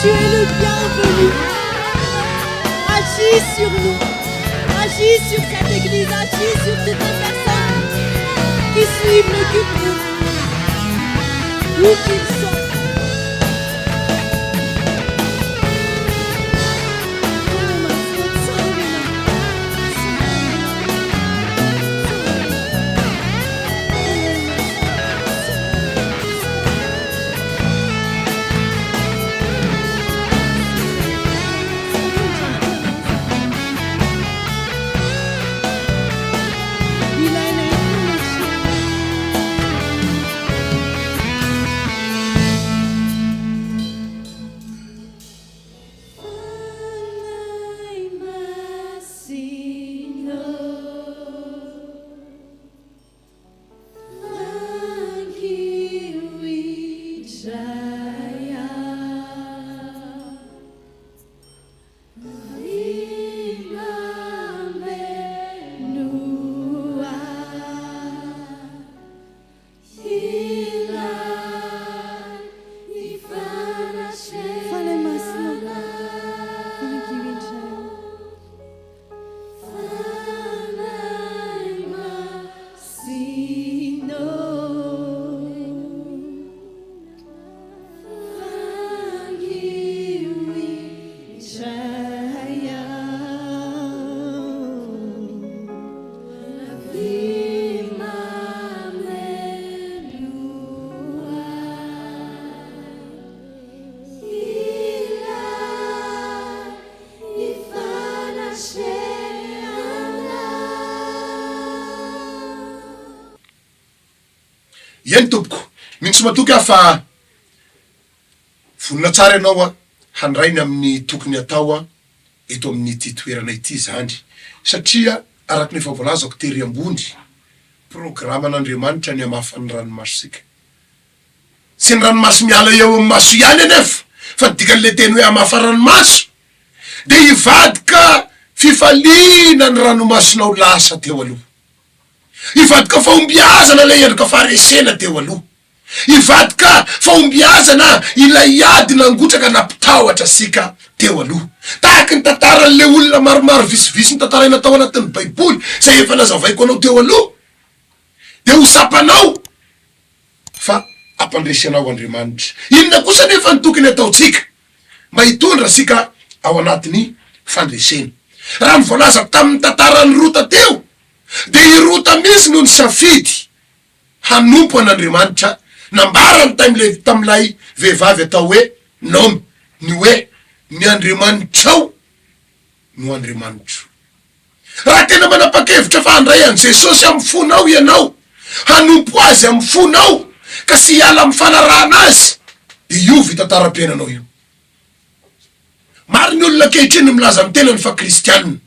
Tu es le bienvenu. Agis sur nous. Agis sur cette église. Agis sur toutes les personnes qui suivent le culte. Où qu'ils sont. Yen tompoko, mintsy matoky afa vonina tsara ianao handrainy amin'ny tokony atao eto amin'ity toerana ity zany. Satria araky ny efa voalazako tery ambony, programan'Andriamanitra ny hamafan'ny ranomasosika. Tsy ny ranomaso miala eo amin'ny maso ihany anefa, fa dikan'le teny hoe hamafa ranomaso, de hivadika fifaliana ny ranomasonao lasa teo aloha. Hivadika fahombiazana ilay endrika faharesena teo aloha. Hivadika fahombiazana ilay ady nangotraka nampitahotra sika teo aloha. Tahaky ny tantaran'le olona maromaro visivisy ny tantaraina tao anatin'ny Baiboly, zay efa nazavaiko anao teo aloha. De ho sapanao fa ampandresanao Andriamanitra. Inona kosa nefa ny tokony ataotsika mba hitondra sika ao anatin'ny fandresena. Raha ny voalazako tamin'ny tantaran'ny Rota teo, de i Rota mihitsy no ny safidy hanompo an'Andriamanitra, nambarany tamilay vehivavy atao hoe Naomi, ny hoe ny Andriamanitrao no Andriamanitro. Raha tena manapa-kevitra fa handray an Jesosy amin'ny fonao ianao, hanompo azy amin'ny fonao, ka sy hiala amin'ny fanarahana azy, de io vitantaram-piainanao io. Maro ny olona kehitriny milaza amin'ny tenany fa kristianina.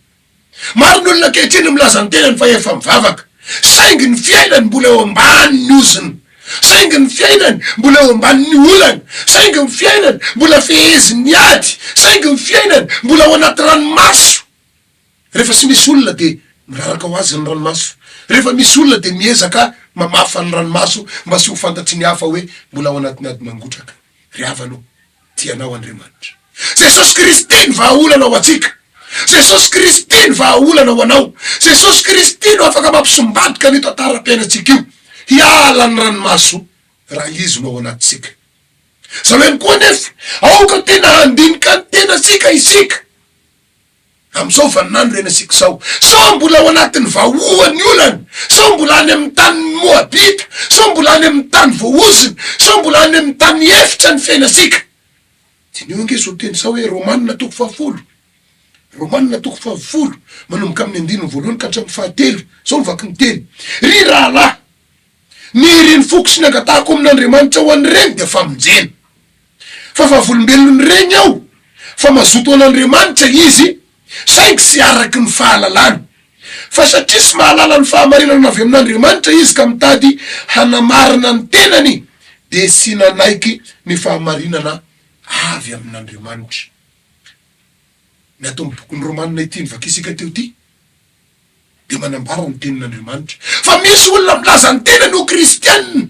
Maro ny olona kehitriny milaza amin'ny tenany fa efa mivavaka. Saingy ny fiainany mbola eo ambany ny oziny. Saingy ny fiainany mbola eo ambany ny olany. Saingy ny fiainany mbola feheziny ny ady. Saingy ny fiainany mbola ao anaty ranomaso. Rehefa sy misy olona de miraraka ho azy ny ranomaso. Rehefa misy olona de miezaka mamafa ny ranomaso mba sy ho fantatry ny hafa hoe mbola ao anatiny ady mangotraka. Ry havanao, tianao Andriamanitra. Jesosy Kristy ny vahaolana ho atsika. Jesosy Kristy ny vahaolana ho anao. Jesosy Kristy no afaka mampisombadika ny tantara-piainatsika io. Hiala ny ranomaso raha izy no ao anatsika. Zaleny koa nefa, aoka tena handinika ny tenasika isika. Am'izao vaninandro renasika sao. Sao mbola ao anatin'ny vahoan'ny olana. Sao mbola any amin'ny tany Moabita. Sao mbola any amin'ny tany voaoziny. Sao mbola any amin'ny tany efitra ny fiainasika. Tineo ange zao teny sao hoe Romanina toko 7. Romanina toko 7 manomboka amin'ny 9 ka hatramin'ny 7. Zao mivaky ny teny. Ry rahalahy, ny riny fokotry ny angatahako amin'Andriamanitra ho an'ny reny de famonjena. Fa vavolombelony reny ao, fa mazoto an'Andriamanitra izy, saingy sy araky ny fahalalany. Fa satria sy mahalala ny fahamarinana avy amin'Andriamanitra izy ka mitady hanamarina ny tenany, de sy nanaiky ny fahamarinana avy amin'Andriamanitra. Ny atao amin'ny bokin'ny Romanina ity nivakisika teo ty, de manambara ny tenin'Andriamanitra. Fa misy olona milaza ny tenany ho kristianina,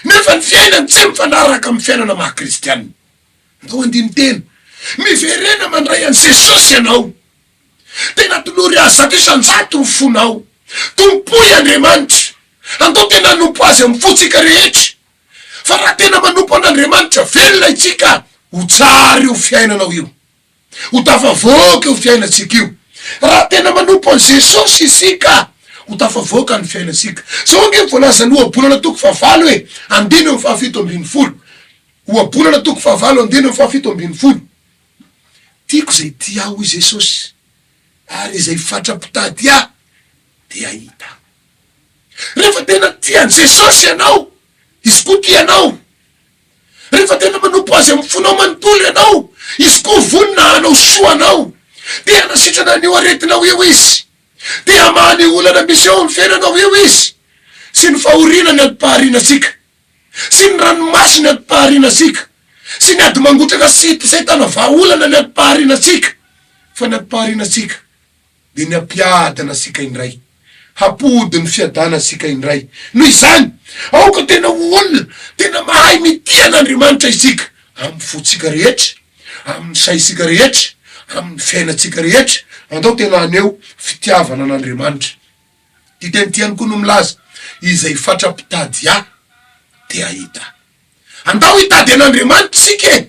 nefa ny fiainany tsy mifanaraka amin'ny fiainana maha-kristianina. Ndao andiny tena, miverena mandray an Jesosy ianao. Tena tolory azy zato isan-jato ny fonao. Tompoy Andriamanitra. Andao tena nompo azy amin'ny fotsika rehetra. Fa raha tena manompo an'Andriamanitra, velona itsika, ho tsara io fiainanao io. Ho tafavoaka io fiainatsika io. Raha tena manompo an Jesosy isika, ho tafavoaka ny fiainatsika. Sao ange voalazany ohabolana toko 9 hoe 2:7. Ohabolana toko 9 2:7. Tiako zay tia aho i Jesosy, ary izay fatrapitady aho de ahita. Rehefa tena tia an Jesosy ianao, izy koa tianao. Rehefa tena manompo azy amin'ny fonao manontolo ianao, izy koa vonina anao soa anao. De hanasitrana an'io aretinao eo izy. De hamany olana misy eo amin'ny fiainanao eo izy. Sy ny fahoriana ny adi-paharinatsika. Sy ny ranomasy ny adi-paharinatsika. Sy ny ady mangotraka sy zay tana vahaolana ny adi-paharinatsika. Fa ny adi-paharinatsika de ny ampiadana sika indray. Hapody ny fiadana sika indray. Noho izany, aoka tena olona, tena mahay mitia an'Andriamanitra isika. Amin'ny fotsika rehetra, amin'ny saisika rehetra, amin'ny fiainatsika rehetra, andao tena aneo fitiavana an'Andriamanitra. Ty teny tiany koa no milaza, izay fatrapitady aho de ahita. Andao hitady an'Andriamanitra sika.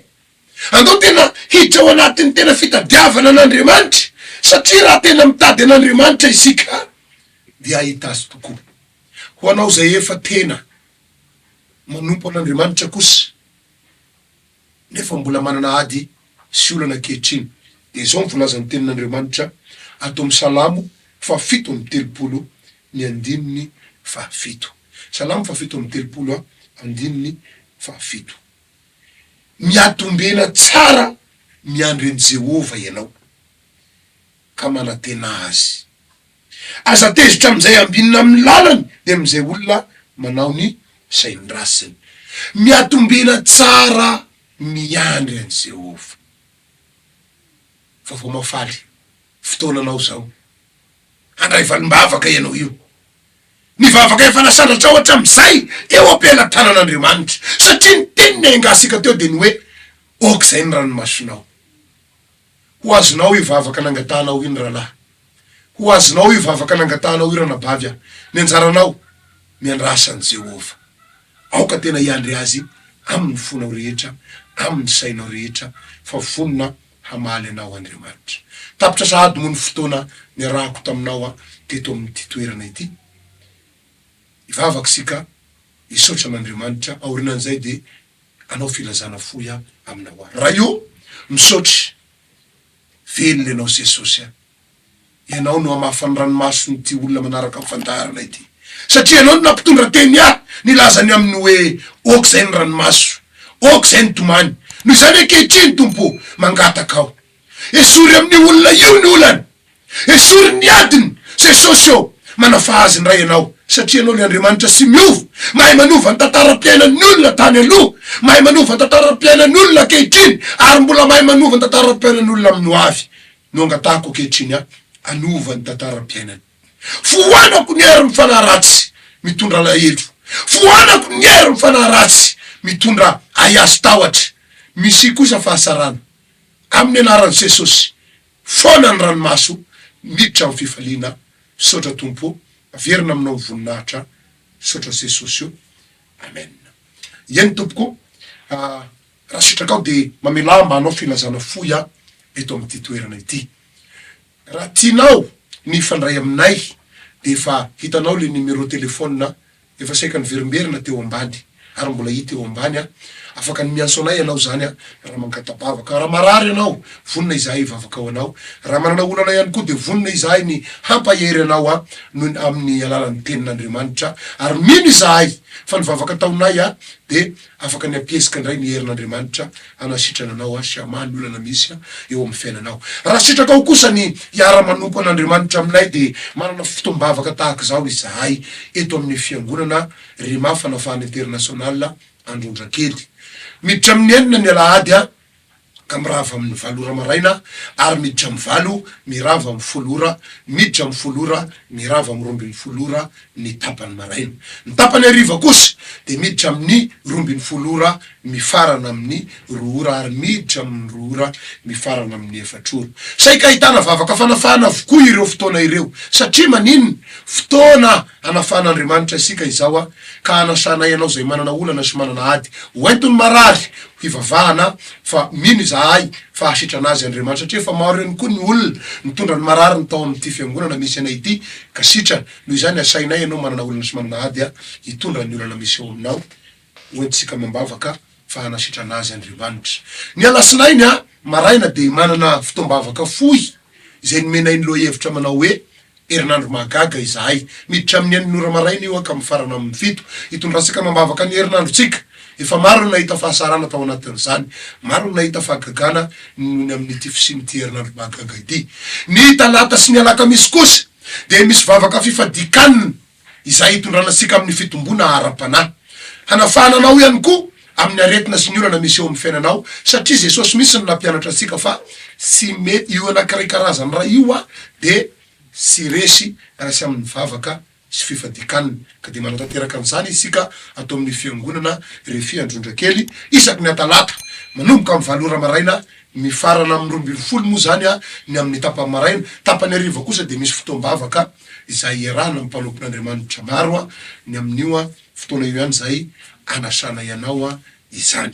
Andao tena hiditra ao anatin'ny tena fitadiavana an'Andriamanitra, satria raha tena mitady an'Andriamanitra isika, de ahita azy tokoa. Ho anao zay efa tena manompo an'Andriamanitra kosa, nefa mbola manana ady sy olana kehitriny, de zao mivolazan'ny tenin'Andriamanitra ato amin'ny Salamo 7:7. Salamo fafito amby telopolo andininy fafito. Miatombena tsara miandry an Jehova ianao ka manantena azy. Aza tezitra amizay ambinina amin'ny lalany de amizay olona manao ny saindrasiny. Miatombena tsara miandry an Jehova. Fa vao mafaly fotoananao zao handray valim-bavaka ianao io. Ny vavaka efa nasandratra ohatra amizay eo am-pelantanan'Andriamanitra satria ny teniny angasika teo de ny hoe ok zay ny ranomasonao. Ho azonao io vavaka nangatanao iny rahalahy. Ho azonao io vavaka nangatanao io ranabavy. Ny anjaranao miandrasa an Jehova. Aoka tena iandry azy amin'ny fonao rehetra, amin'ny sainao rehetra, fa vonona hamaly anao Andriamanitra. Tapitra sahady moa ny fotoana niarahako taminao teto amin'ity toerana ity. Ivavaka sika isotra an'Andriamanitra aorinan'izay de anao filazana foya aminao. Raha io misotry velona ianao Jesosy. Ianao no amafany ranomasony ty olona manaraka amin'ny fandaharana ity. Satria ianao no nampitondra teny nilazany amin'ny hoe ok zay ny ranomaso, ok zay ny tomany. Noho izany ankehitriny tompo mangataka ao. Esory amin'ny olona io ny olany. Esory ny adiny Jesosy eo manafahazy ny ray ianao. Satria ianao le Andriamanitra sy miova. Mahay manova ny tantara-piainan'ny olona tany aloha. Mahay manova ny tantara-piainan'ny olona ankehitriny. Ary mbola mahay manova ny tantara-piainan'ny olona amin'ny ho avy. No angatahako ankehitriny anova ny tantara-piainany. Foanako ny hery mifanaratsy mitondra lahelo. Foanako ny hery mifanaratsy mitondra aiazy tahotra. Misy kosa fahasarana amin'ny anaran'i Jesosy. Foana ny ranomaso miditra amin'ny fifaliana. Sotra tompo averina aminao voninahitra sotra Jesosy io. Amen. Yen tompoko raha sitrakao de mamela mba anao filazana foya eto amin'ity toerana ity. Raha tianao ny fandray aminay de efa hitanao le numéro telefônina efa saika ny verimberina teo ambany ary mbola hita eo ambany afaka ny miantso anay ianao zany raha mankatabavaka. Raha marary ianao vonina izahay ivavaka ao anao. Raha manana olana ihany koa de vonina izahay ny hampahery anao noho amin'ny alalan'ny tenin'Andriamanitra. Ary mino izahay fa ny vavaka taonay de afaka ny ampiesika indray ny herin'Andriamanitra anasitrana anao sy amaly olana misy eo amin'ny fiainanao. Raha sitrakao kosa ny hiara-manompo an'Andriamanitra aminay de manana fotoam-bavaka tahaka zao izahay eto amin'ny fiangonana Rima Fanafana International Androndrakely. Miditra amin'ny enina ny alahady ka mirava amin'ny valora maraina ary miditra amin'ny valo mirava amin'ny folora, miditra amin'ny folora mirava amin'ny rombiny folora ny tapany maraina. Ny tapany hariva kosa de miditra amin'ny rombiny folora mifarana amin'ny roora ary miditra amin'ny roora mifarana amin'ny efatrora. Saika ahitana vavaka fanafana avokoa ireo fotoana ireo satria maninona fotoana anafan'Andriamanitra isika izao ka anasana ianao zay manana olana sy manana ady hoentony marary hivavahana fa mino izahay fa asitranazy Andriamanitra satria fa maro ihany koa ny olona mitondra ny marary ny tao amin'ity fiangonana misy anay ity ka sitrana. Noho izany asainay ianao manana olana sy manana ady hitondra ny olana misy eo aminao hoentsika mambavaka fa anasitranazy Andriamanitra. Ny alasinainy maraina de manana fotoam-bavaka fohy izay nomenay ny lohahevitra manao hoe herinandro mahagaga izahay miditra amin'ny enin'ora maraina io ka mifarana amin'ny fito hitondrasika mambavaka ny herinandrotsika. Efa maro nahita fahasarana tao anatin'izany, maro nahita fahagagana ny amin'ity fisin'ity herinandro mahagaga ity. Ny talata sy ny alakamisy kosa de misy vavaka fifadikanina izay hitondranasika amin'ny fitombona ara-panahy. Hanafananao ihany koa amin'ny aretina sy ny olana misy eo amin'ny fiainanao satria Jesosy misy ny nampianatra asika fa sy mety io anankiray karazany raha io de sy resy raha sy amin'ny vavaka sy fifadikanina. Ka de manatanteraka an'izany isika atao amin'ny fiangonana Refy Androndrakely isaky ny talata manomboka amin'ny valora maraina mifarana amin'ny rombiny folo moa zany ny amin'ny tapany maraina. Tapany hariva kosa de misy fotoam-bavaka izay iarahana amin'ny mpanompon'Andriamanitra maro ny amin'io fotoana io ihany zay anasana ianao izany.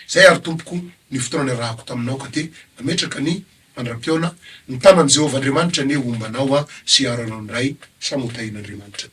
Zay ary tompoko ny fotoana niarahako taminao ka te ametraka ny mandram-piona ny tanan'i Jehovah Andriamanitra ny ombanao sy aranao ndray samotahin'Andriamanitra.